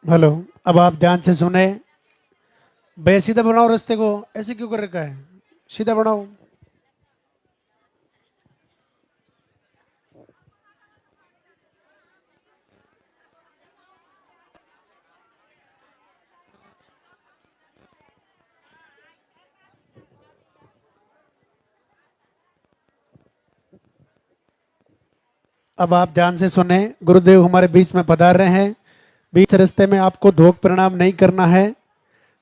Hello. अब आप ध्यान से सुने। बे सीधा बनाओ रास्ते को। ऐसे क्यों कर रखा है? सीधा बनाओ। अब आप ध्यान से सुने। गुरुदेव हमारे बीच में पधार रहे हैं। बीच रास्ते में आपको धोख प्रणाम नहीं करना है।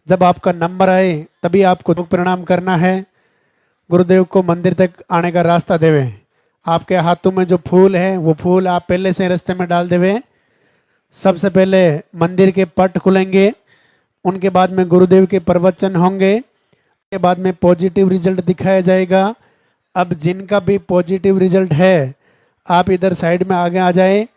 जब आपका नंबर आए तभी आपको धोख प्रणाम करना है। गुरुदेव को मंदिर तक आने का रास्ता देवे। आपके हाथों में जो फूल है वो फूल आप पहले से रास्ते में डाल देवे। सबसे पहले मंदिर के पट खुलेंगे। उनके बाद में गुरुदेव के प्रवचन होंगे। के बाद में पॉजिटिव रिजल्ट दिखाया जाएगा। अब जिनका भी पॉजिटिव रिजल्ट है आप इधर साइड में आगे आ जाए।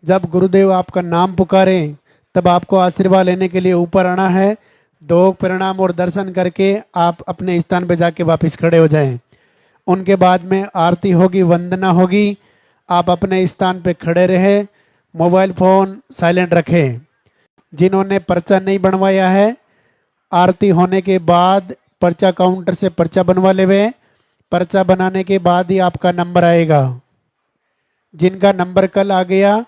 जब गुरुदेव आपका नाम पुकारे तब आपको आशीर्वाद लेने के लिए ऊपर आना है। दो प्रणाम और दर्शन करके आप अपने स्थान पे जाके वापस खड़े हो जाएं। उनके बाद में आरती होगी, वंदना होगी। आप अपने स्थान पे खड़े रहे। मोबाइल फोन साइलेंट रखें। जिन्होंने पर्चा नहीं बनवाया है आरती होने के बाद पर्चा काउंटर से पर्चा बनवा लेवे। पर्चा बनाने के बाद ही आपका नंबर आएगा। जिनका नंबर कल आ गया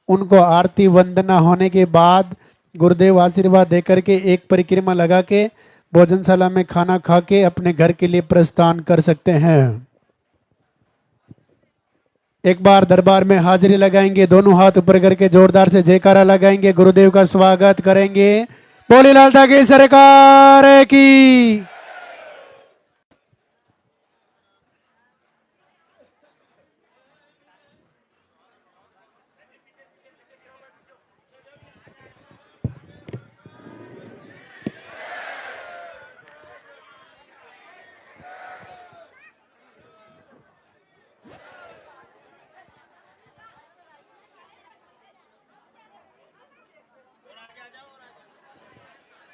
उनको आरती वंदना होने के बाद गुरुदेव आशीर्वाद देकर के एक परिक्रमा लगा के भोजनशाला में खाना खा के अपने घर के लिए प्रस्थान कर सकते हैं। एक बार दरबार में हाजिरी लगाएंगे। दोनों हाथ ऊपर करके जोरदार से जयकारा लगाएंगे। गुरुदेव का स्वागत करेंगे। बोली लाल की सरकार की।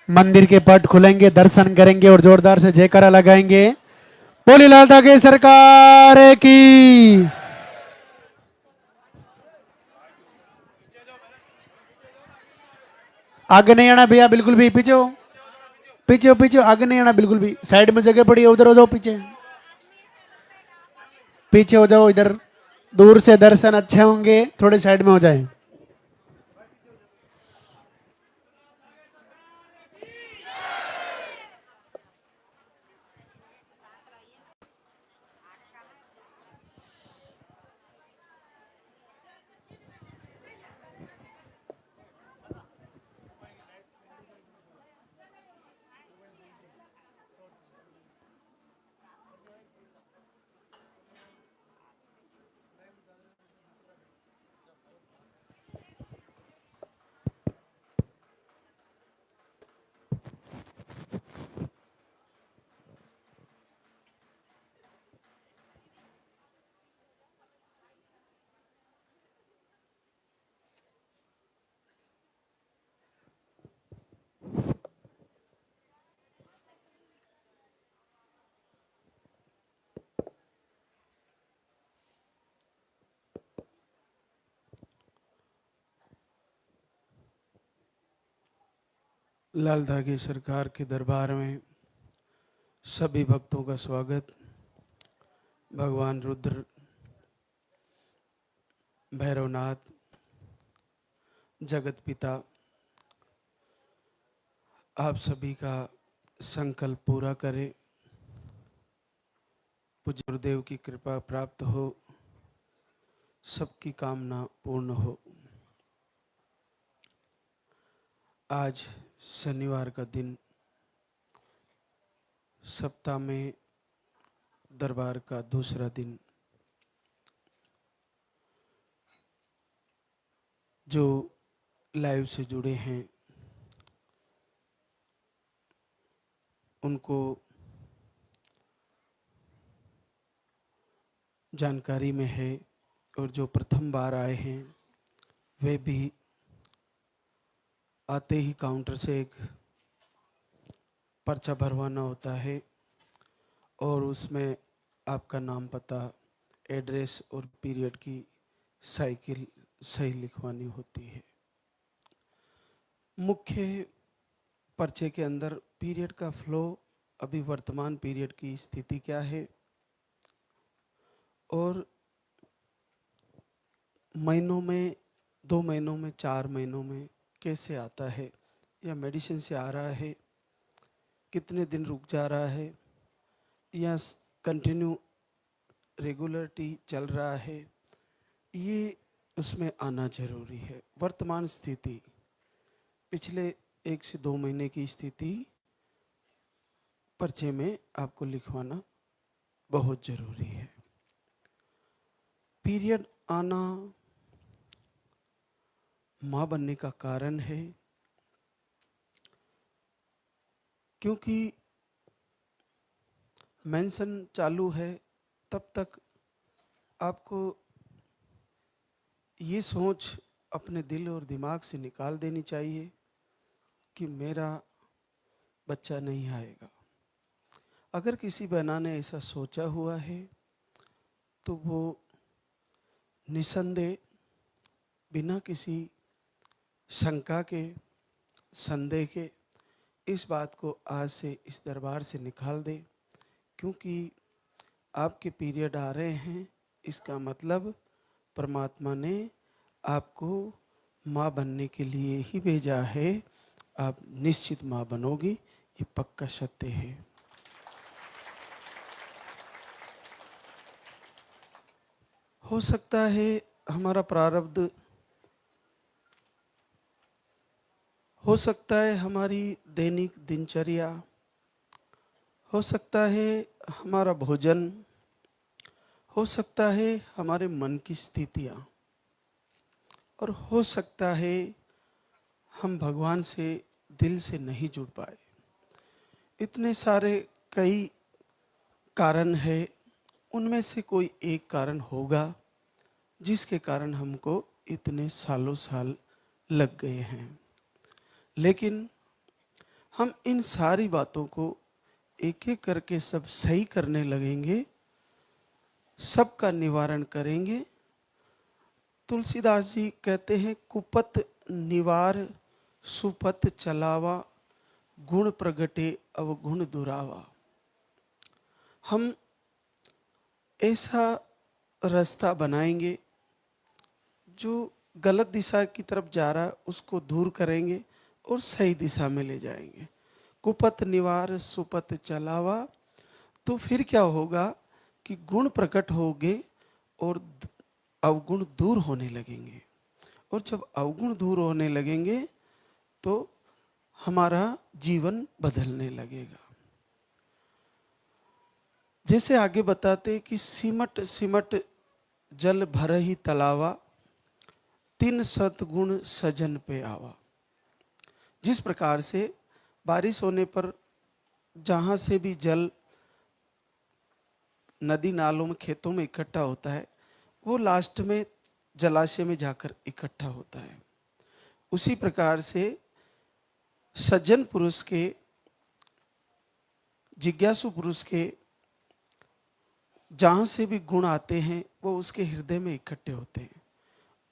मंदिर के पट खुलेंगे, दर्शन करेंगे और जोरदार से जयकारा लगाएंगे। बोली लाल की सरकार की। आगे नहीं आना भैया, बिल्कुल भी पीछे हो। पीछे हो, पीछे हो, आगे नहीं आना बिल्कुल भी। साइड में जगह पड़ी है, उधर हो जाओ। पीछे पीछे हो जाओ। इधर दूर से दर्शन अच्छे होंगे, थोड़े साइड में हो जाए। लाल धागे सरकार के दरबार में सभी भक्तों का स्वागत। भगवान रुद्र, भैरवनाथ, जगत पिता आप सभी का संकल्प पूरा करे। पूज्य गुरुदेव की कृपा प्राप्त हो, सबकी कामना पूर्ण हो। आज शनिवार का दिन, सप्ताह में दरबार का दूसरा दिन। जो लाइव से जुड़े हैं उनको जानकारी में है, और जो प्रथम बार आए हैं वे भी आते ही काउंटर से एक पर्चा भरवाना होता है और उसमें आपका नाम, पता, एड्रेस और पीरियड की साइकिल सही लिखवानी होती है। मुख्य पर्चे के अंदर पीरियड का फ्लो, अभी वर्तमान पीरियड की स्थिति क्या है और महीनों में, 2 महीनों में, 4 महीनों में कैसे आता है, या मेडिसिन से आ रहा है, कितने दिन रुक जा रहा है, या कंटिन्यू रेगुलरिटी चल रहा है, ये उसमें आना जरूरी है। वर्तमान स्थिति, पिछले 1 से 2 महीने की स्थिति पर्चे में आपको लिखवाना बहुत जरूरी है। पीरियड आना मां बनने का कारण है, क्योंकि मेंशन चालू है तब तक आपको ये सोच अपने दिल और दिमाग से निकाल देनी चाहिए कि मेरा बच्चा नहीं आएगा। अगर किसी बहना ने ऐसा सोचा हुआ है तो वो निसंदेह, बिना किसी शंका के, संदेह के, इस बात को आज से इस दरबार से निकाल दे, क्योंकि आपके पीरियड आ रहे हैं। इसका मतलब परमात्मा ने आपको माँ बनने के लिए ही भेजा है। आप निश्चित माँ बनोगी, ये पक्का सत्य है। हो सकता है हमारा प्रारब्ध, हो सकता है हमारी दैनिक दिनचर्या, हो सकता है हमारा भोजन, हो सकता है हमारे मन की स्थितियाँ, और हो सकता है हम भगवान से दिल से नहीं जुड़ पाए। इतने सारे कई कारण है, उनमें से कोई एक कारण होगा जिसके कारण हमको इतने सालों साल लग गए हैं। लेकिन हम इन सारी बातों को एक एक करके सब सही करने लगेंगे, सबका निवारण करेंगे। तुलसीदास जी कहते हैं, कुपत निवार सुपत चलावा, गुण प्रगटे अवगुण दुरावा। हम ऐसा रास्ता बनाएंगे जो गलत दिशा की तरफ जा रहा है उसको दूर करेंगे और सही दिशा में ले जाएंगे। कुपत निवार सुपत चलावा, तो फिर क्या होगा कि गुण प्रकट होंगे और अवगुण दूर होने लगेंगे। और जब अवगुण दूर होने लगेंगे तो हमारा जीवन बदलने लगेगा। जैसे आगे बताते कि सिमट सिमट जल भर ही तलावा, 3 सतगुण सजन पे आवा। जिस प्रकार से बारिश होने पर जहाँ से भी जल नदी नालों में, खेतों में इकट्ठा होता है, वो लास्ट में जलाशय में जाकर इकट्ठा होता है। उसी प्रकार से सज्जन पुरुष के, जिज्ञासु पुरुष के जहाँ से भी गुण आते हैं वो उसके हृदय में इकट्ठे होते हैं,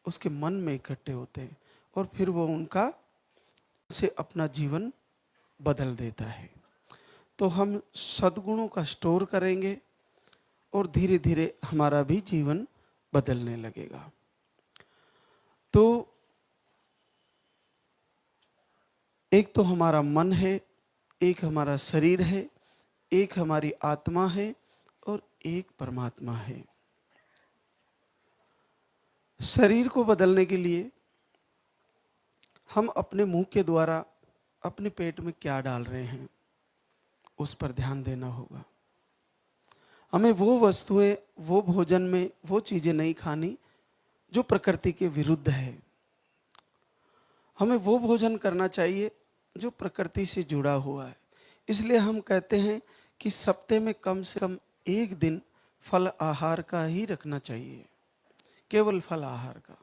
उसके मन में इकट्ठे होते हैं, और फिर वो उनका से अपना जीवन बदल देता है। तो हम सद्गुणों का स्टोर करेंगे और धीरे धीरे हमारा भी जीवन बदलने लगेगा। तो एक तो हमारा मन है, एक हमारा शरीर है, एक हमारी आत्मा है और एक परमात्मा है। शरीर को बदलने के लिए हम अपने मुंह के द्वारा अपने पेट में क्या डाल रहे हैं उस पर ध्यान देना होगा। हमें वो वस्तुएं, वो भोजन में वो चीजें नहीं खानी जो प्रकृति के विरुद्ध है। हमें वो भोजन करना चाहिए जो प्रकृति से जुड़ा हुआ है। इसलिए हम कहते हैं कि सप्ताह में कम से कम 1 दिन फल आहार का ही रखना चाहिए, केवल फल आहार का,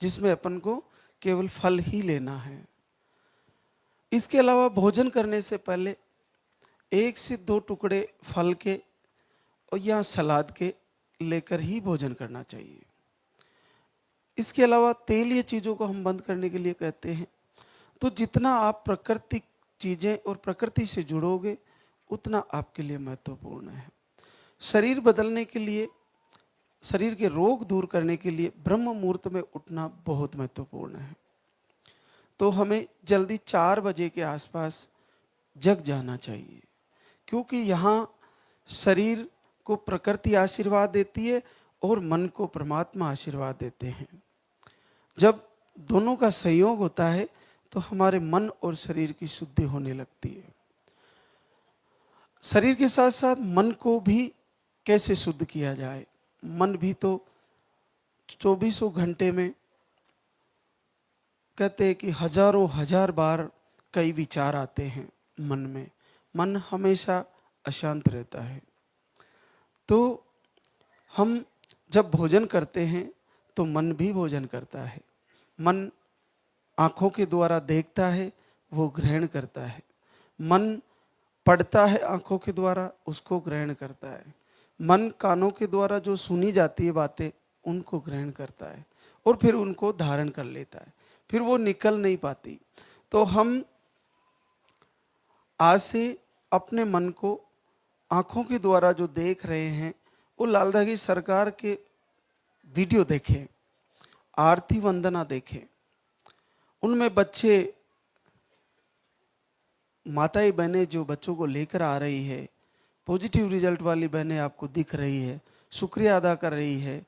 जिसमें अपन को केवल फल ही लेना है। इसके अलावा भोजन करने से पहले 1 से 2 टुकड़े फल के और या सलाद के लेकर ही भोजन करना चाहिए। इसके अलावा तेलीय चीज़ों को हम बंद करने के लिए कहते हैं। तो जितना आप प्राकृतिक चीजें और प्रकृति से जुड़ोगे उतना आपके लिए महत्वपूर्ण है। शरीर बदलने के लिए, शरीर के रोग दूर करने के लिए ब्रह्म मुहूर्त में उठना बहुत महत्वपूर्ण है। तो हमें जल्दी 4 बजे के आसपास जग जाना चाहिए, क्योंकि यहाँ शरीर को प्रकृति आशीर्वाद देती है और मन को परमात्मा आशीर्वाद देते हैं। जब दोनों का संयोग होता है तो हमारे मन और शरीर की शुद्धि होने लगती है। शरीर के साथ साथ मन को भी कैसे शुद्ध किया जाए? मन भी तो 24 घंटे में कहते हैं कि हजारों हजार बार कई विचार आते हैं मन में। मन हमेशा अशांत रहता है। तो हम जब भोजन करते हैं तो मन भी भोजन करता है। मन आँखों के द्वारा देखता है, वो ग्रहण करता है। मन पढ़ता है आँखों के द्वारा, उसको ग्रहण करता है। मन कानों के द्वारा जो सुनी जाती है बातें, उनको ग्रहण करता है और फिर उनको धारण कर लेता है, फिर वो निकल नहीं पाती। तो हम आज से अपने मन को आँखों के द्वारा जो देख रहे हैं, वो लाल धागी सरकार के वीडियो देखें, आरती वंदना देखें। उनमें बच्चे, माताएं बहनें जो बच्चों को लेकर आ रही है, पॉजिटिव रिजल्ट वाली बहनें आपको दिख रही है, शुक्रिया अदा कर रही है,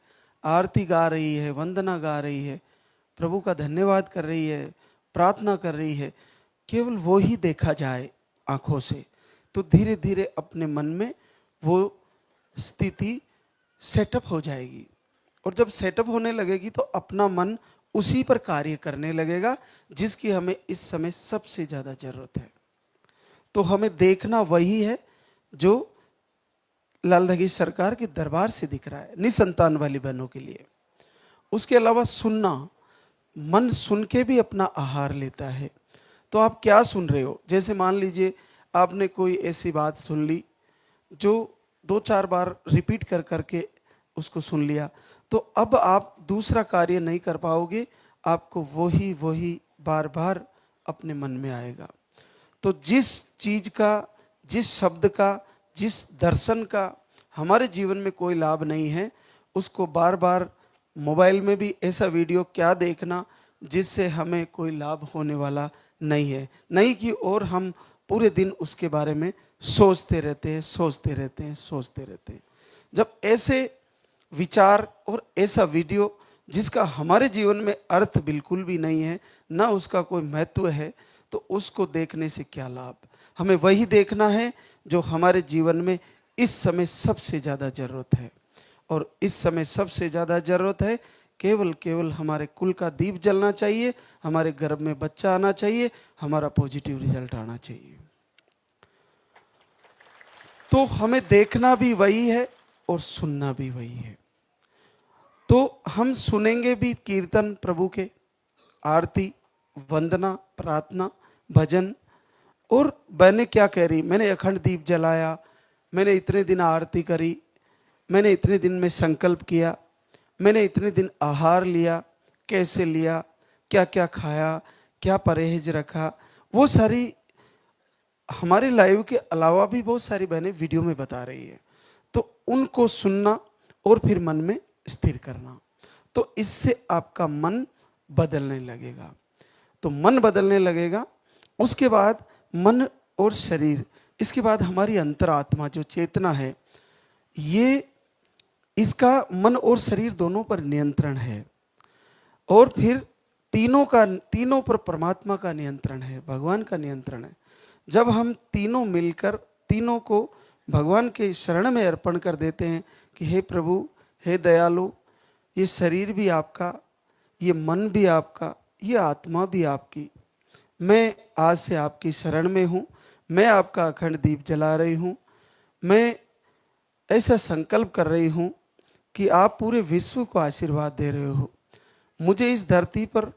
आरती गा रही है, वंदना गा रही है, प्रभु का धन्यवाद कर रही है, प्रार्थना कर रही है। केवल वो ही देखा जाए आँखों से, तो धीरे धीरे अपने मन में वो स्थिति सेटअप हो जाएगी। और जब सेटअप होने लगेगी तो अपना मन उसी पर कार्य करने लगेगा जिसकी हमें इस समय सबसे ज़्यादा जरूरत है। तो हमें देखना वही है जो लाल धागी सरकार के दरबार से दिख रहा है निसंतान वाली बहनों के लिए। उसके अलावा सुनना, मन सुन के भी अपना आहार लेता है। तो आप क्या सुन रहे हो? जैसे मान लीजिए आपने कोई ऐसी बात सुन ली जो 2-4 बार रिपीट कर करके उसको सुन लिया, तो अब आप दूसरा कार्य नहीं कर पाओगे, आपको वही बार बार अपने मन में आएगा। तो जिस चीज का, जिस शब्द का, जिस दर्शन का हमारे जीवन में कोई लाभ नहीं है, उसको बार बार मोबाइल में भी ऐसा वीडियो क्या देखना जिससे हमें कोई लाभ होने वाला नहीं है। नहीं कि और हम पूरे दिन उसके बारे में सोचते रहते हैं। जब ऐसे विचार और ऐसा वीडियो जिसका हमारे जीवन में अर्थ बिल्कुल भी नहीं है, ना उसका कोई महत्व है, तो उसको देखने से क्या लाभ? हमें वही देखना है जो हमारे जीवन में इस समय सबसे ज़्यादा ज़रूरत है। और इस समय सबसे ज़्यादा ज़रूरत है केवल हमारे कुल का दीप जलना चाहिए, हमारे गर्भ में बच्चा आना चाहिए, हमारा पॉजिटिव रिजल्ट आना चाहिए। तो हमें देखना भी वही है और सुनना भी वही है। तो हम सुनेंगे भी कीर्तन प्रभु के, आरती, वंदना, प्रार्थना, भजन। और बहनें क्या कह रही, मैंने अखंड दीप जलाया, मैंने इतने दिन आरती करी, मैंने इतने दिन में संकल्प किया, मैंने इतने दिन आहार लिया, कैसे लिया, क्या क्या खाया, क्या परहेज रखा, वो सारी हमारे लाइव के अलावा भी बहुत सारी बहनें वीडियो में बता रही है। तो उनको सुनना और फिर मन में स्थिर करना, तो इससे आपका मन बदलने लगेगा। तो मन बदलने लगेगा, उसके बाद मन और शरीर, इसके बाद हमारी अंतरात्मा जो चेतना है, ये इसका मन और शरीर दोनों पर नियंत्रण है। और फिर तीनों पर परमात्मा का नियंत्रण है, भगवान का नियंत्रण है। जब हम तीनों मिलकर तीनों को भगवान के शरण में अर्पण कर देते हैं कि हे प्रभु, हे दयालु, ये शरीर भी आपका, ये मन भी आपका, ये आत्मा भी आपकी, मैं आज से आपकी शरण में हूँ, मैं आपका अखंड दीप जला रही हूँ, मैं ऐसा संकल्प कर रही हूँ कि आप पूरे विश्व को आशीर्वाद दे रहे हो। मुझे इस धरती पर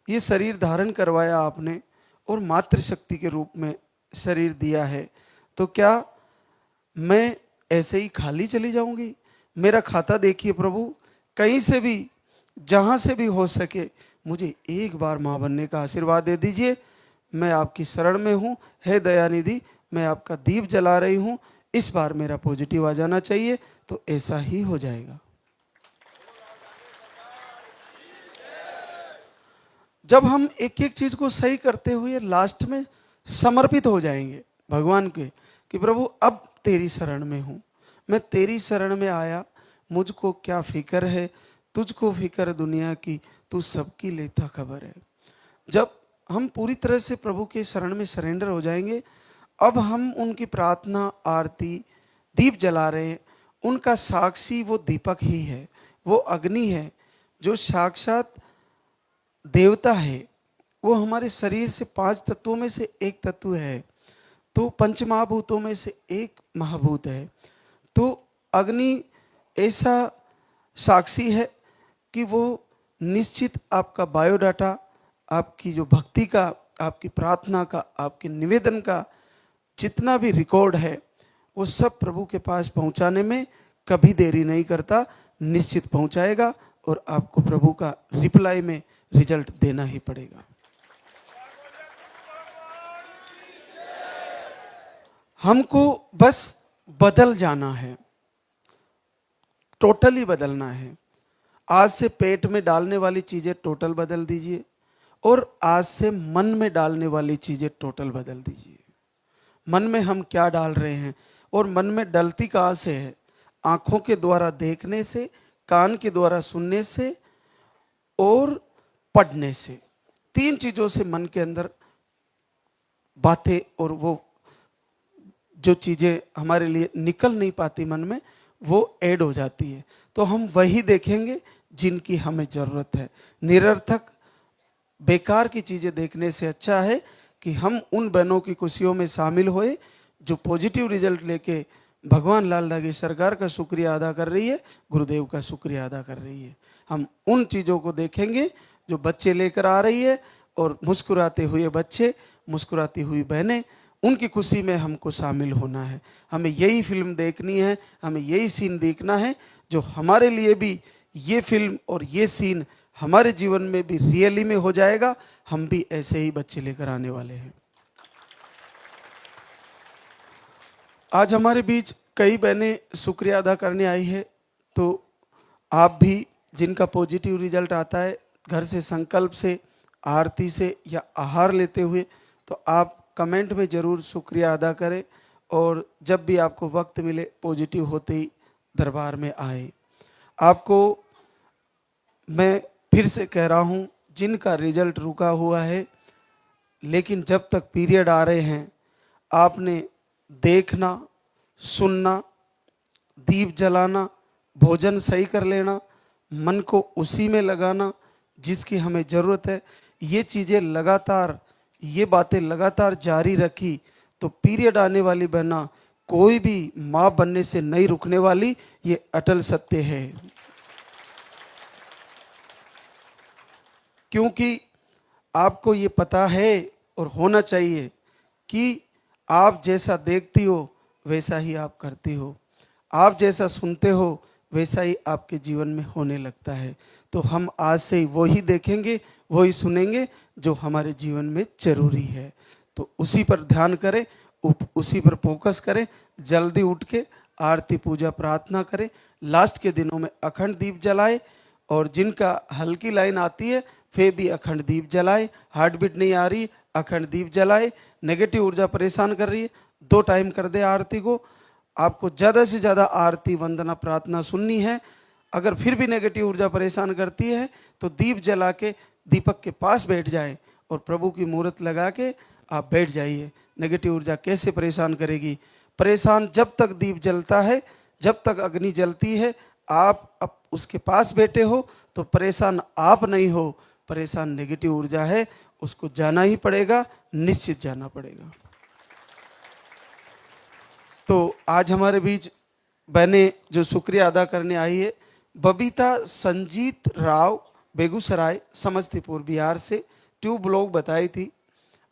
ये शरीर धारण करवाया आपने और मातृशक्ति के रूप में शरीर दिया है, तो क्या मैं ऐसे ही खाली चली जाऊंगी? मेरा खाता देखिए प्रभु, कहीं से भी, जहाँ से भी हो सके मुझे एक बार माँ बनने का आशीर्वाद दे दीजिए। मैं आपकी शरण में हूँ, हे दयानिधि मैं आपका दीप जला रही हूँ, इस बार मेरा पॉजिटिव आ जाना चाहिए। तो ऐसा ही हो जाएगा। जब हम एक एक चीज को सही करते हुए लास्ट में समर्पित हो जाएंगे भगवान के कि प्रभु अब तेरी शरण में हूँ, मैं तेरी शरण में आया, मुझको क्या फिक्र है, तुझको फिक्र दुनिया की, तू सबकी लेता खबर है। जब हम पूरी तरह से प्रभु के शरण में सरेंडर हो जाएंगे, अब हम उनकी प्रार्थना आरती दीप जला रहे हैं, उनका साक्षी वो दीपक ही है, वो अग्नि है जो साक्षात देवता है। वो हमारे शरीर से 5 तत्वों में से एक तत्व है, तो पंचमहाभूतों में से एक महाभूत है। तो अग्नि ऐसा साक्षी है कि वो निश्चित आपका बायोडाटा, आपकी जो भक्ति का, आपकी प्रार्थना का, आपके निवेदन का जितना भी रिकॉर्ड है वो सब प्रभु के पास पहुंचाने में कभी देरी नहीं करता, निश्चित पहुंचाएगा और आपको प्रभु का रिप्लाई में रिजल्ट देना ही पड़ेगा। हमको बस बदल जाना है, टोटली बदलना है। आज से पेट में डालने वाली चीजें टोटल बदल दीजिए और आज से मन में डालने वाली चीजें टोटल बदल दीजिए। मन में हम क्या डाल रहे हैं और मन में डलती कहाँ से है? आंखों के द्वारा देखने से, कान के द्वारा सुनने से और पढ़ने से। 3 चीजों से मन के अंदर बातें और वो जो चीजें हमारे लिए निकल नहीं पाती मन में, वो ऐड हो जाती है। तो हम वही देखेंगे जिनकी हमें जरूरत है। निरर्थक बेकार की चीजें देखने से अच्छा है कि हम उन बहनों की खुशियों में शामिल होए जो पॉजिटिव रिजल्ट लेके भगवान लाल दागी सरकार का शुक्रिया अदा कर रही है, गुरुदेव का शुक्रिया अदा कर रही है। हम उन चीज़ों को देखेंगे जो बच्चे लेकर आ रही है, और मुस्कुराते हुए बच्चे, मुस्कुराती हुई बहनें, उनकी खुशी में हमको शामिल होना है। हमें यही फिल्म देखनी है, हमें यही सीन देखना है जो हमारे लिए भी ये फिल्म और ये सीन हमारे जीवन में भी रियली में हो जाएगा। हम भी ऐसे ही बच्चे लेकर आने वाले हैं। आज हमारे बीच कई बहनें शुक्रिया अदा करने आई है, तो आप भी जिनका पॉजिटिव रिजल्ट आता है घर से संकल्प से, आरती से या आहार लेते हुए, तो आप कमेंट में ज़रूर शुक्रिया अदा करें और जब भी आपको वक्त मिले पॉजिटिव होते ही दरबार में आए। आपको मैं फिर से कह रहा हूँ, जिनका रिजल्ट रुका हुआ है लेकिन जब तक पीरियड आ रहे हैं, आपने देखना, सुनना, दीप जलाना, भोजन सही कर लेना, मन को उसी में लगाना जिसकी हमें ज़रूरत है। ये चीज़ें लगातार, ये बातें लगातार जारी रखी तो पीरियड आने वाली बहना कोई भी माँ बनने से नहीं रुकने वाली। ये अटल सत्य है। क्योंकि आपको ये पता है और होना चाहिए कि आप जैसा देखती हो वैसा ही आप करती हो, आप जैसा सुनते हो वैसा ही आपके जीवन में होने लगता है। तो हम आज से ही वही देखेंगे, वही सुनेंगे जो हमारे जीवन में जरूरी है। तो उसी पर ध्यान करें, उसी पर फोकस करें। जल्दी उठ के आरती पूजा प्रार्थना करें। लास्ट के दिनों में अखंड दीप जलाए, और जिनका हल्की लाइन आती है फिर भी अखंड दीप जलाए। हार्ट बीट नहीं आ रही, अखंड दीप जलाए। नेगेटिव ऊर्जा परेशान कर रही है, 2 टाइम कर दे आरती को। आपको ज़्यादा से ज़्यादा आरती, वंदना, प्रार्थना सुननी है। अगर फिर भी नेगेटिव ऊर्जा परेशान करती है तो दीप जला के दीपक के पास बैठ जाए और प्रभु की मूर्त लगा के आप बैठ जाइए। नेगेटिव ऊर्जा कैसे परेशान करेगी? परेशान जब तक दीप जलता है, जब तक अग्नि जलती है, आप उसके पास बैठे हो तो परेशान आप नहीं हो, परेशान नेगेटिव ऊर्जा है। उसको जाना ही पड़ेगा, निश्चित जाना पड़ेगा। तो आज हमारे बीच बहनें जो शुक्रिया अदा करने आई है, बबीता संजीत राव, बेगूसराय, समस्तीपुर, बिहार से ट्यूब ब्लॉग बताई थी।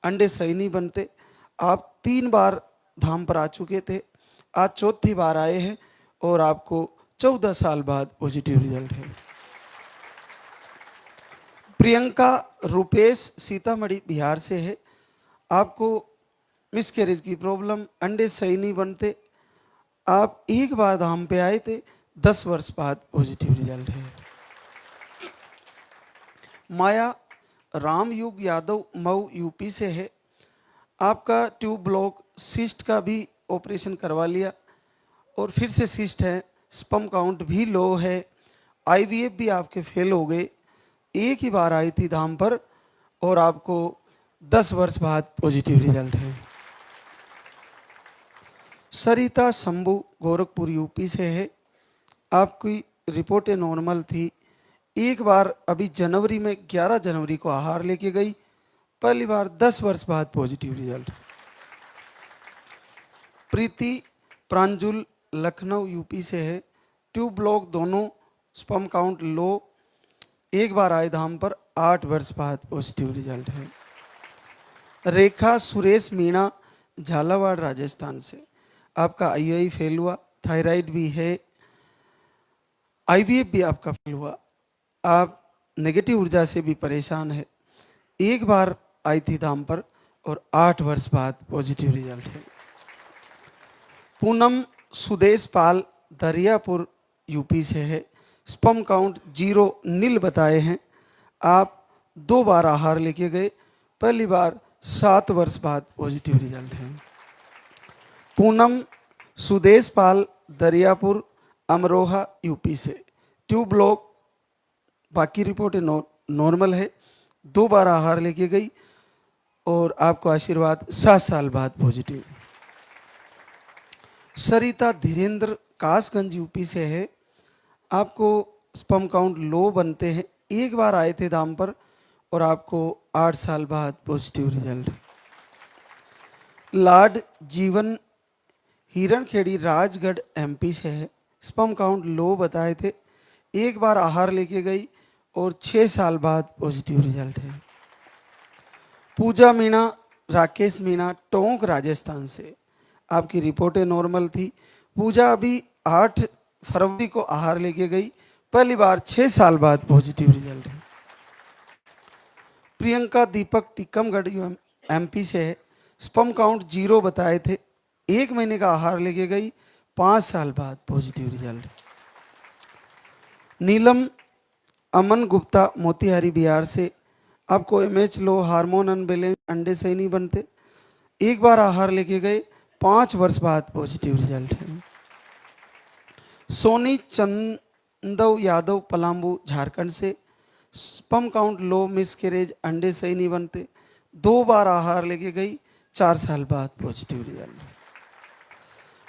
अंडे सही नहीं बनते। आप 3 बार धाम पर आ चुके थे, आज 4थी बार आए हैं और आपको 14 साल बाद पॉजिटिव रिजल्ट है। प्रियंका रुपेश सीतामढ़ी बिहार से है। आपको मिसकैरेज की प्रॉब्लम, अंडे सही नहीं बनते, आप एक बार धाम पे आए थे, 10 वर्ष बाद पॉजिटिव रिजल्ट है। माया रामयुग यादव मऊ यूपी से है। आपका ट्यूब ब्लॉक सिस्ट का भी ऑपरेशन करवा लिया और फिर से सिस्ट है, स्पर्म काउंट भी लो है, आईवीएफ भी आपके फेल हो गए। एक ही बार आई थी धाम पर और आपको 10 वर्ष बाद पॉजिटिव रिजल्ट है। सरिता शंभू गोरखपुर यूपी से है। आपकी रिपोर्टें नॉर्मल थी। एक बार अभी जनवरी में 11 जनवरी को आहार लेके गई, पहली बार 10 वर्ष बाद पॉजिटिव रिजल्ट। प्रीति प्रांजुल लखनऊ यूपी से है। ट्यूब ब्लॉक दोनों, स्पर्म काउंट लो, एक बार आए धाम पर, 8 वर्ष बाद पॉजिटिव रिजल्ट है। रेखा सुरेश मीणा झालावाड़ राजस्थान से। आपका आईआई फेल हुआ, थायराइड भी है, आईवीएफ भी आपका फेल हुआ, आप नेगेटिव ऊर्जा से भी परेशान है। एक बार आई थी धाम पर और 8 वर्ष बाद पॉजिटिव रिजल्ट है। पूनम सुदेश पाल दरियापुर यूपी से है। स्पर्म काउंट 0 नील बताए हैं। आप 2 बार आहार लेके गए, पहली बार 7 वर्ष बाद पॉजिटिव रिजल्ट है। पूनम सुदेश पाल दरियापुर अमरोहा यूपी से। ट्यूब ब्लॉक, बाकी रिपोर्टें नॉर्मल है, 2 बार आहार लेके गई और आपको आशीर्वाद 7 साल बाद पॉजिटिव। सरिता धीरेन्द्र कासगंज यूपी से है। आपको स्पर्म काउंट लो बनते हैं, एक बार आए थे दाम पर और आपको 8 साल बाद पॉजिटिव रिजल्ट। लाड जीवन हिरणखेड़ी राजगढ़ एमपी से है। स्पर्म काउंट लो बताए थे, एक बार आहार लेके गई और 6 साल बाद पॉजिटिव रिजल्ट है। पूजा मीणा राकेश मीणा टोंक राजस्थान से। आपकी रिपोर्टें नॉर्मल थी। पूजा अभी 8 फरवरी को आहार लेके गई, पहली बार 6 साल बाद पॉजिटिव रिजल्ट है। प्रियंका दीपक टीकमगढ़ एमपी से है। स्पर्म काउंट 0 बताए थे, 1 महीने का आहार लेके गई, 5 साल बाद पॉजिटिव रिजल्ट। नीलम अमन गुप्ता मोतिहारी बिहार से। आपको एमएच लो, हार्मोन अनबैलेंस, अंडे सही नहीं बनते, एक बार आहार लेके गए, 5 वर्ष बाद पॉजिटिव रिजल्ट है। सोनी चंदव यादव पलामू झारखंड से। स्पर्म काउंट लो, मिसकैरेज, अंडे सही नहीं बनते, 2 बार आहार लेके गई, 4 साल बाद पॉजिटिव रिजल्ट।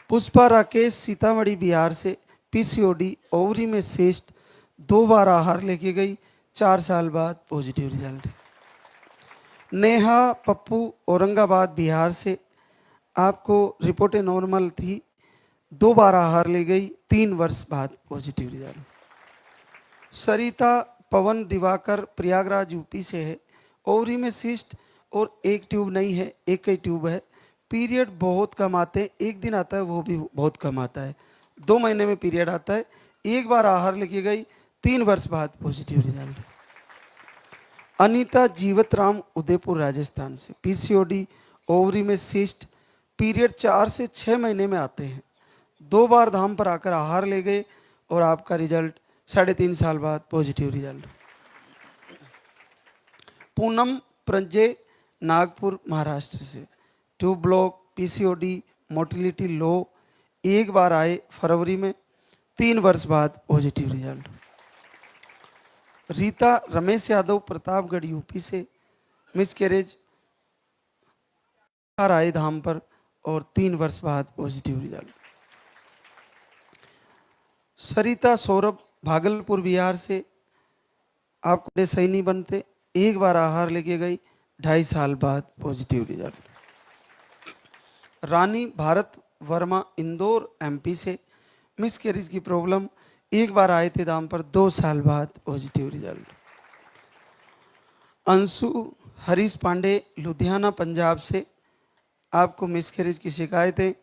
पुष्पा राकेश सीतामढ़ी बिहार से। पीसीओडी, ओवरी में सिस्ट, 2 बार आहार लेके गई, 4 साल बाद पॉजिटिव रिजल्ट। नेहा पप्पू औरंगाबाद बिहार से। आपको रिपोर्टें नॉर्मल थी, 2 बार आहार ले गई, 3 वर्ष बाद पॉजिटिव रिजल्ट। सरिता पवन दिवाकर प्रयागराज यूपी से है। ओवरी में सिस्ट और 1 ट्यूब नहीं है, 1 ही ट्यूब है। पीरियड बहुत कम आते हैं, 1 दिन आता है वो भी बहुत कम आता है, 2 महीने में पीरियड आता है, एक बार आहार लेके गई, 3 वर्ष बाद पॉजिटिव रिजल्ट। अनीता जीवतराम उदयपुर राजस्थान से। पीसीओडी, ओवरी में सिस्ट, पीरियड 4 से 6 महीने में आते हैं, 2 बार धाम पर आकर आहार ले गए और आपका रिजल्ट 3.5 साल बाद पॉजिटिव रिजल्ट। पूनम प्रंजय नागपुर महाराष्ट्र से। ट्यूब ब्लॉक, पीसीओडी, मोटिलिटी लो, एक बार आए फरवरी में, 3 वर्ष बाद positive result. Rita Ramesh Yadav Pratapgarh UP से। मिसकैरेज, आए धाम पर और 3 वर्ष बाद पॉजिटिव रिजल्ट। सरिता सौरभ भागलपुर बिहार से। आपको सही नहीं बनते, एक बार आहार लेके गई, 2.5 साल बाद पॉजिटिव रिजल्ट। रानी भारत वर्मा इंदौर एमपी से। मिसकैरेज की प्रॉब्लम, एक बार आए थे दाम पर, 2 साल बाद पॉजिटिव रिजल्ट। अंशु हरीश पांडे लुधियाना पंजाब से। आपको मिसकैरेज की शिकायतें,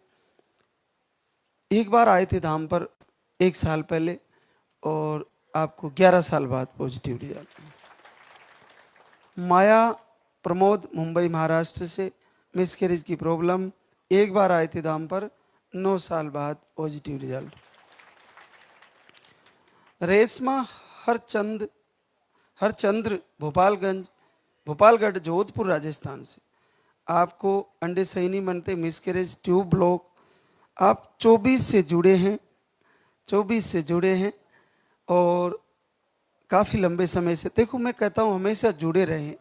एक बार आए थे धाम पर 1 साल पहले और आपको 11 साल बाद पॉजिटिव रिजल्ट। माया प्रमोद मुंबई महाराष्ट्र से। मिसकैरेज की प्रॉब्लम, एक बार आए थे दाम पर, 9 साल बाद पॉजिटिव रिजल्ट। रेशमा हरचंद्र भोपालगढ़ जोधपुर राजस्थान से, आपको अंडे सही नहीं बनते, मिसकैरेज, ट्यूब ब्लॉक, आप 24 से जुड़े हैं और काफ़ी लंबे समय से। देखो मैं कहता हूँ हमेशा जुड़े रहें,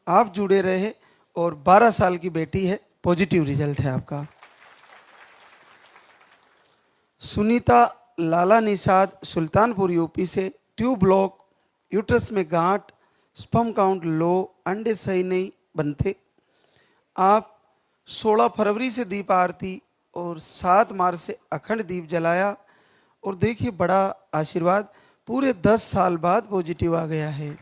आप जुड़े रहे और 12 साल की बेटी है, पॉजिटिव रिजल्ट है आपका। सुनीता लाला निषाद सुल्तानपुर यूपी से, ट्यूब ब्लॉक, यूट्रस में गांठ, स्पर्म काउंट लो, अंडे सही नहीं बनते। आप 16 फरवरी से दीप आरती और 7 मार्च से अखंड दीप जलाया और देखिए बड़ा आशीर्वाद, पूरे 10 साल बाद पॉजिटिव आ गया है।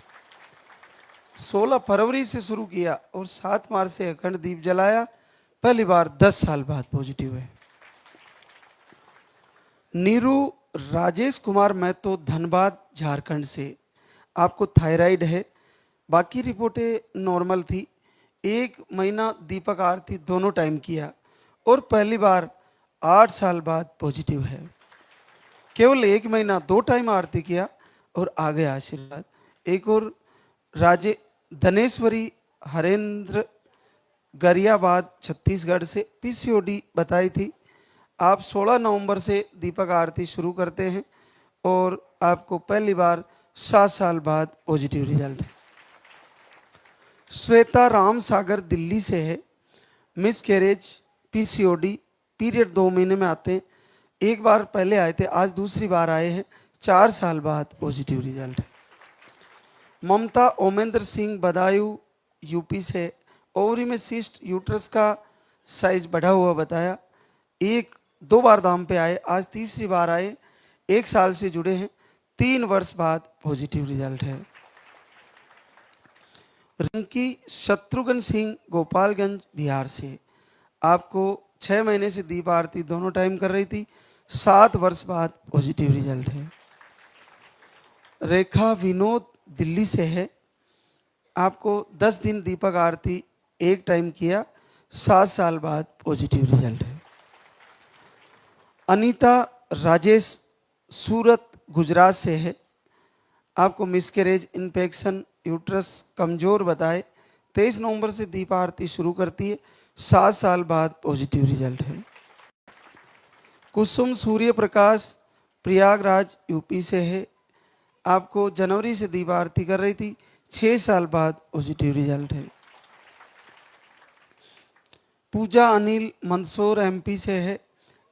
16 फरवरी से शुरू किया और 7 मार्च से अखंड दीप जलाया, पहली बार 10 साल बाद पॉजिटिव है। नीरू राजेश कुमार महतो धनबाद झारखंड से, आपको थायराइड है, बाकी रिपोर्टें नॉर्मल थी। 1 महीना दीपक आरती दोनों टाइम किया और पहली बार 8 साल बाद पॉजिटिव है। केवल 1 महीना 2 टाइम आरती किया और आ गया आशीर्वाद। एक और धनेश्वरी हरेंद्र गरियाबाद छत्तीसगढ़ से, पीसीओडी बताई थी। आप 16 नवंबर से दीपक आरती शुरू करते हैं और आपको पहली बार 7 साल बाद पॉजिटिव रिजल्ट है। श्वेता राम सागर दिल्ली से है, मिसकैरेज, पीसीओडी, पीरियड 2 महीने में आते हैं, एक बार पहले आए थे, आज दूसरी बार आए हैं, 4 साल बाद पॉजिटिव रिजल्ट है। ममता ओमेंद्र सिंह बदायूं यूपी से, ओवरी में सिस्ट, यूट्रस का साइज बढ़ा हुआ बताया, 1-2 बार दाम पे आए, आज तीसरी बार आए, 1 साल से जुड़े हैं, 3 वर्ष बाद पॉजिटिव रिजल्ट है। रिंकी शत्रुघ्न सिंह गोपालगंज बिहार से, आपको 6 महीने से दीप आरती दोनों टाइम कर रही थी, 7 वर्ष बाद पॉजिटिव रिजल्ट है। रेखा विनोद दिल्ली से है, आपको 10 दिन दीपक आरती एक टाइम किया, 7 साल बाद पॉजिटिव रिजल्ट है। अनीता राजेश सूरत गुजरात से है, आपको मिसकैरेज, इन्फेक्शन, यूट्रस कमजोर बताए, 23 नवंबर से दीप आरती शुरू करती है, 7 साल बाद पॉजिटिव रिजल्ट है। कुसुम सूर्य प्रकाश प्रयागराज यूपी से है, आपको जनवरी से दीप आरती कर रही थी, 6 साल बाद पॉजिटिव रिजल्ट है। पूजा अनिल मंदसौर एमपी से है,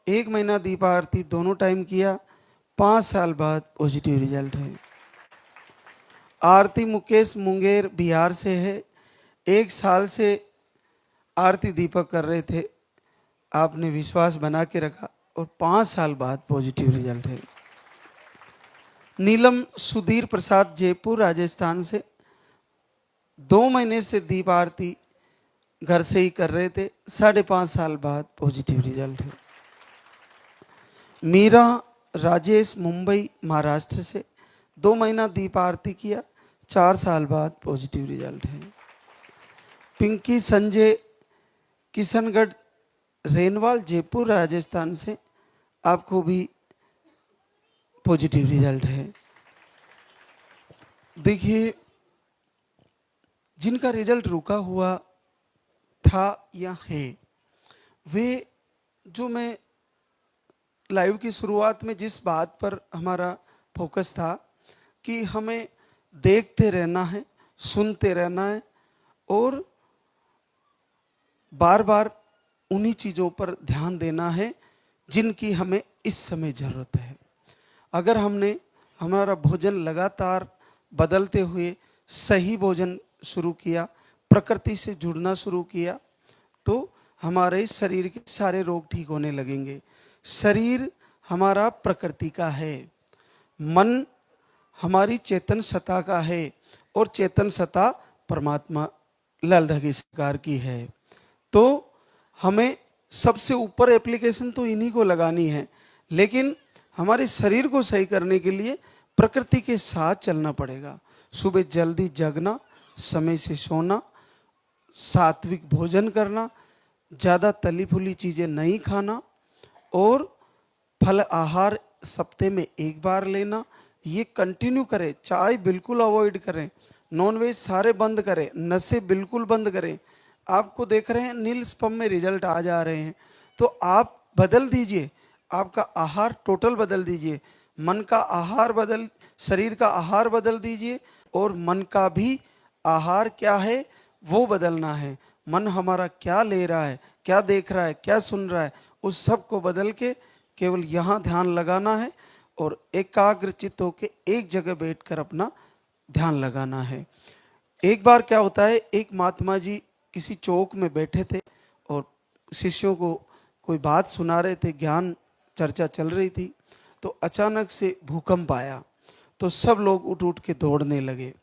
1 महीना दीप आरती दोनों टाइम किया, 5 साल बाद पॉजिटिव रिजल्ट है। आरती मुकेश मुंगेर बिहार से है, 1 साल से आरती दीपक कर रहे थे, आपने विश्वास बना के रखा और 5 साल बाद पॉजिटिव रिजल्ट है। नीलम सुधीर प्रसाद जयपुर राजस्थान से, 2 महीने से दीप आरती घर से ही कर रहे थे, 5.5 साल बाद पॉजिटिव रिजल्ट है। मीरा राजेश मुंबई महाराष्ट्र से, 2 महीना दीप आरती किया, 4 साल बाद पॉजिटिव रिजल्ट है। पिंकी संजय किशनगढ़ रेनवाल जयपुर राजस्थान से, आपको भी पॉजिटिव रिजल्ट है। देखिए जिनका रिजल्ट रुका हुआ था या है, वे जो मैं लाइव की शुरुआत में जिस बात पर हमारा फोकस था कि हमें देखते रहना है, सुनते रहना है और बार बार उन्हीं चीज़ों पर ध्यान देना है जिनकी हमें इस समय ज़रूरत है। अगर हमने हमारा भोजन लगातार बदलते हुए सही भोजन शुरू किया, प्रकृति से जुड़ना शुरू किया, तो हमारे शरीर के सारे रोग ठीक होने लगेंगे। शरीर हमारा प्रकृति का है, मन हमारी चेतन सत्ता का है और चेतन सत्ता परमात्मा ललधगी सरकार की है। तो हमें सबसे ऊपर एप्लीकेशन तो इन्हीं को लगानी है, लेकिन हमारे शरीर को सही करने के लिए प्रकृति के साथ चलना पड़ेगा। सुबह जल्दी जगना, समय से सोना, सात्विक भोजन करना, ज़्यादा तली फुली चीज़ें नहीं खाना और फल आहार सप्ते में एक बार लेना, ये कंटिन्यू करें। चाय बिल्कुल अवॉइड करें, नॉनवेज सारे बंद करें, नशे बिल्कुल बंद करें। आपको देख रहे हैं नील स्पम में रिजल्ट आ जा रहे हैं, तो आप बदल दीजिए, आपका आहार टोटल बदल दीजिए, मन का आहार बदल, शरीर का आहार बदल दीजिए और मन का भी आहार क्या है वो बदलना है। मन हमारा क्या ले रहा है, क्या देख रहा है, क्या सुन रहा है, उस सब को बदल के केवल यहाँ ध्यान लगाना है और एकाग्र चित्त होके एक जगह बैठकर अपना ध्यान लगाना है। एक बार क्या होता है, एक महात्मा जी किसी चौक में बैठे थे और शिष्यों को कोई बात सुना रहे थे, ज्ञान चर्चा चल रही थी, तो अचानक से भूकंप आया, तो सब लोग उठ उठ के दौड़ने लगे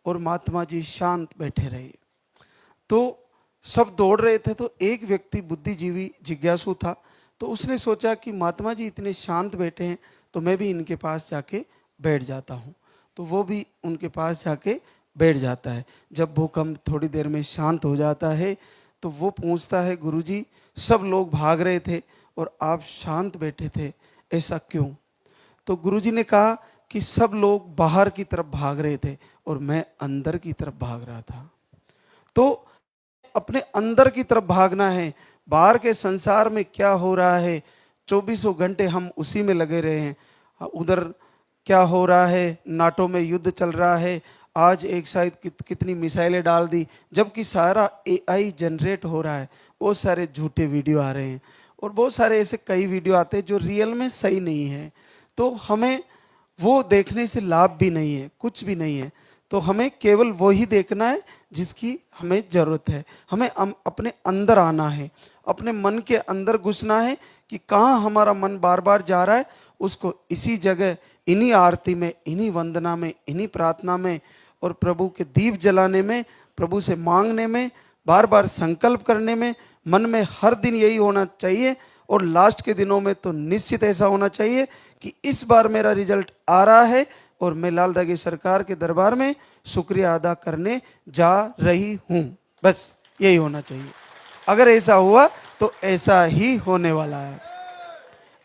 और महात्मा जी शांत बैठे रहे। तो सब दौड़ रहे थे, तो एक व्यक्ति बुद्धिजीवी जिज्ञासु था, तो उसने सोचा कि महात्मा जी इतने शांत बैठे हैं तो मैं भी इनके पास जाके बैठ जाता हूँ। तो वो भी उनके पास जाके बैठ जाता है। जब भूकंप थोड़ी देर में शांत हो जाता है तो वो पूछता है, गुरुजी सब लोग भाग रहे थे और आप शांत बैठे थे, ऐसा क्यों? तो गुरुजी ने कहा कि सब लोग बाहर की तरफ भाग रहे थे और मैं अंदर की तरफ भाग रहा था। तो अपने अंदर की तरफ भागना है। बाहर के संसार में क्या हो रहा है, 24 घंटे हम उसी में लगे रहे हैं। उधर क्या हो रहा है, नाटो में युद्ध चल रहा है, आज एक शायद कितनी मिसाइलें डाल दी, जबकि सारा एआई जनरेट हो रहा है। बहुत सारे झूठे वीडियो आ रहे हैं और बहुत सारे ऐसे कई वीडियो आते हैं जो रियल में सही नहीं है। तो हमें वो देखने से लाभ भी नहीं है, कुछ भी नहीं है। तो हमें केवल वो ही देखना है जिसकी हमें जरूरत है। हमें अपने अंदर आना है, अपने मन के अंदर घुसना है कि कहाँ हमारा मन बार बार जा रहा है, उसको इसी जगह, इन्हीं आरती में, इन्हीं वंदना में, इन्हीं प्रार्थना में और प्रभु के दीप जलाने में, प्रभु से मांगने में, बार बार संकल्प करने में, मन में हर दिन यही होना चाहिए। और लास्ट के दिनों में तो निश्चित ऐसा होना चाहिए कि इस बार मेरा रिजल्ट आ रहा है और मैं लाल दागी सरकार के दरबार में शुक्रिया अदा करने जा रही हूँ। बस यही होना चाहिए। अगर ऐसा हुआ तो ऐसा ही होने वाला है,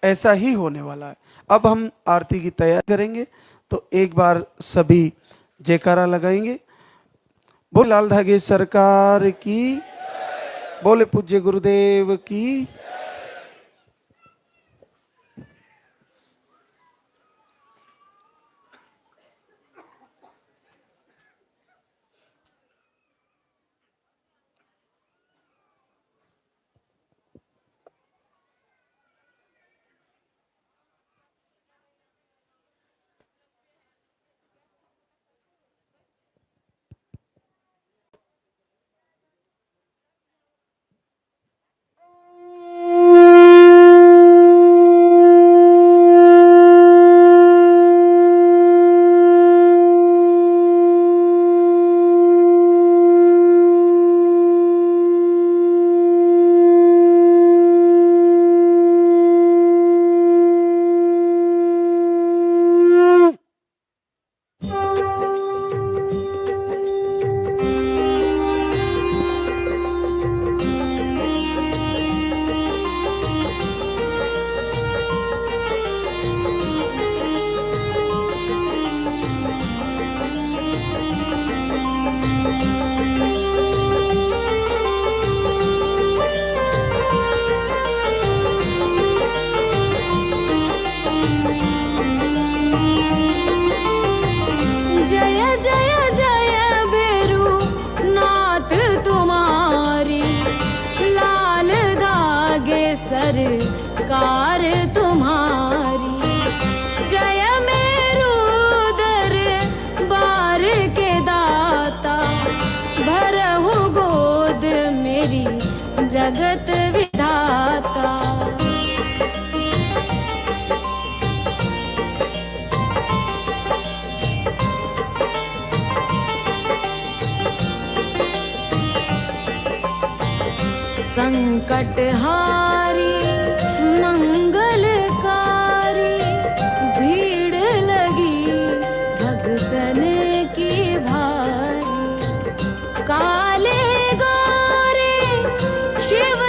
ऐसा ही होने वाला है। अब हम आरती की तैयारी करेंगे, तो एक बार सभी जयकारा लगाएंगे। बोले लाल धागे सरकार की, बोले पूज्य गुरुदेव की। सरकार तुम्हारी, जय मेरू दरबार के दाता, भरहु गोद मेरी जगत विधाता। संकट हारी मंगलकारी, भीड़ लगी भगतन की भारी, काले गोरे शिव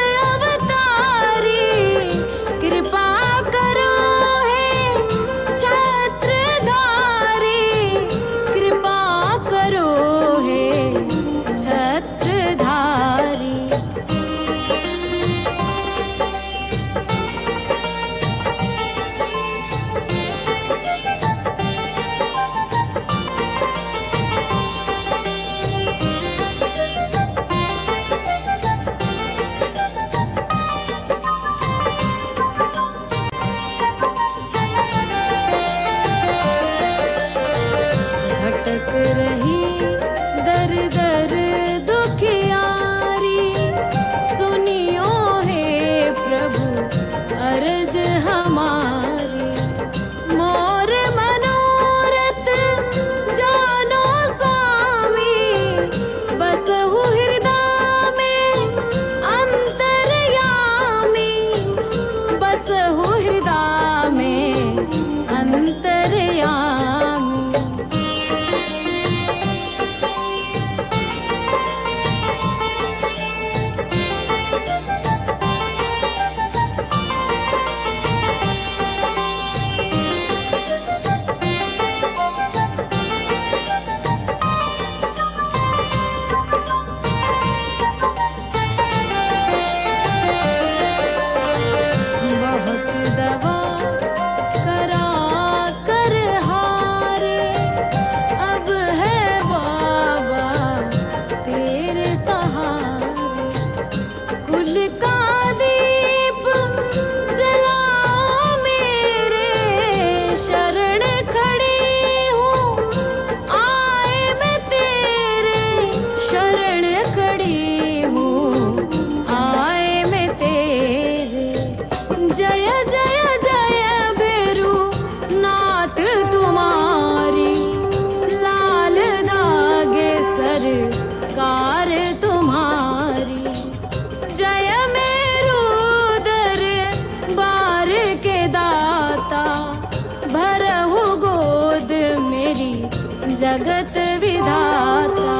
जगत विधाता,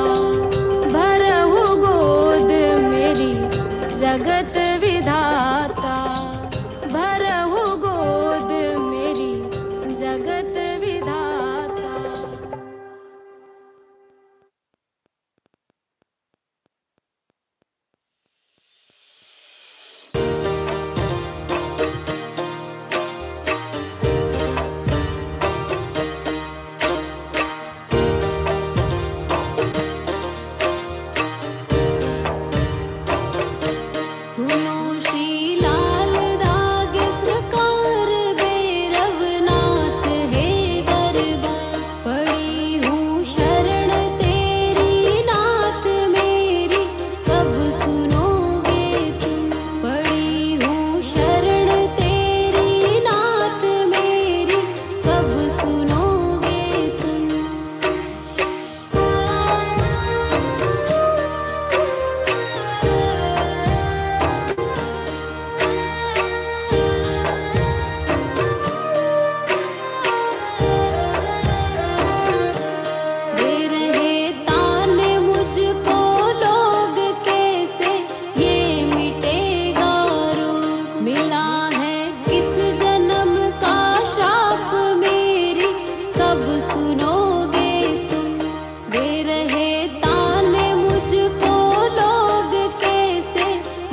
भरहु गोद मेरी जगत विधाता, भरहु गोद मेरी जगत विधाता। सुनो श्री लाल धागे सरकार भैरवनाथ है दरबार, पड़ी हूँ शरण तेरी नाथ मेरी, कब सुनोगे तुम, पड़ी हूँ शरण तेरी नाथ मेरी, कब सुनोगे तुम। दे रहे ताने मुझको लोग कैसे, ये मिटेगा रोग, मिला है किस जन्म का श्राप मेरी, कब सुनोगे तुम। दे रहे ताने मुझको लोग कैसे,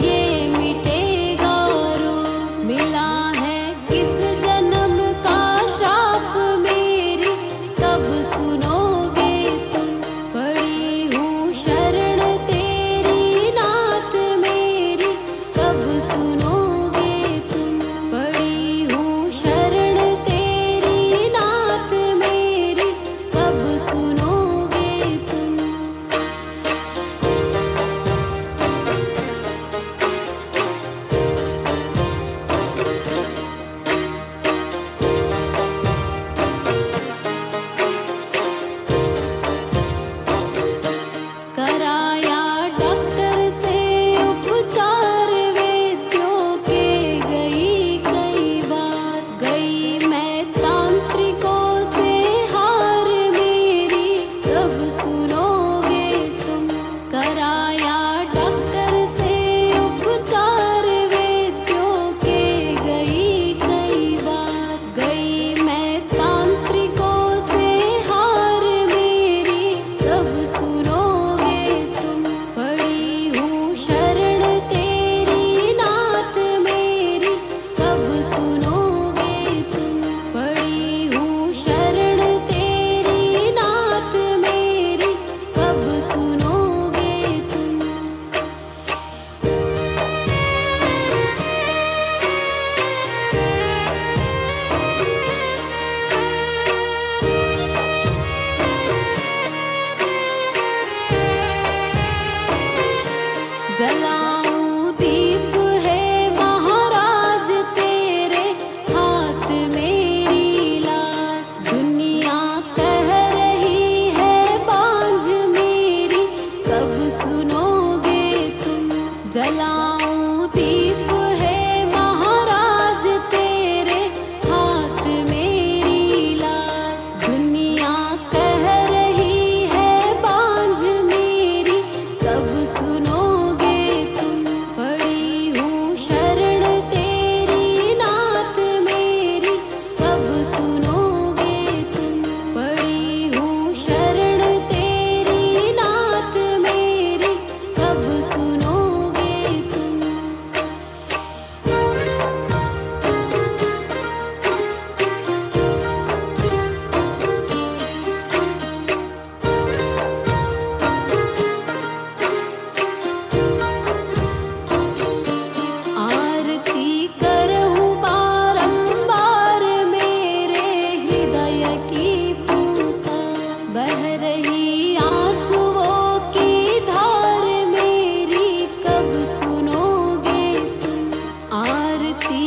ये मिटेगा रोग, मिला है किस जन्म का श्राप मेरी, कब सुनोगे तुम। पड़ी हूँ शरण तेरी नाथ मेरी, कब सुनोगे तुम, पड़ी हूँ शरण तेरी नाथ मेरी, कब सुनोगे तुम। कराया डॉक्टर से उपचार वैद्यों के, गई कई बार, गई मैं तांत्रिकों से हार मेरी, कब सुनोगे तुम। कराया डॉक्टर से उपचार वैद्यों के, गई कई बार, गई मैं तांत्रिकों से हार मेरी, कब सुनोगे तुम। पड़ी हूँ शरण तेरी नाथ मेरी, कब सुनोगे तुम, पड़ी हूँ शरण तेरी नाथ मेरी, कब सुनोगे तुम। जलाऊं दीप है महाराज तेरे हाथ मेरी लाज, दुनिया कह रही है बांझ मेरी, कब सुनोगे तुम। जलाऊं दीप है महाराज तेरे हाथ मेरी लाज, दुनिया कह रही है बांझ मेरी, कब सुनोगे तुम। पड़ी हूँ शरण तेरी नाथ मेरी, कब सुनोगे तुम, पड़ी हूँ शरण तेरी नाथ मेरी, कब सुनोगे तुम। आरती करहूँ बारंबार मेरे हृदय की पुकार, बह रही आंसुओं की धार मेरी, कब सुनोगे तुम। आरती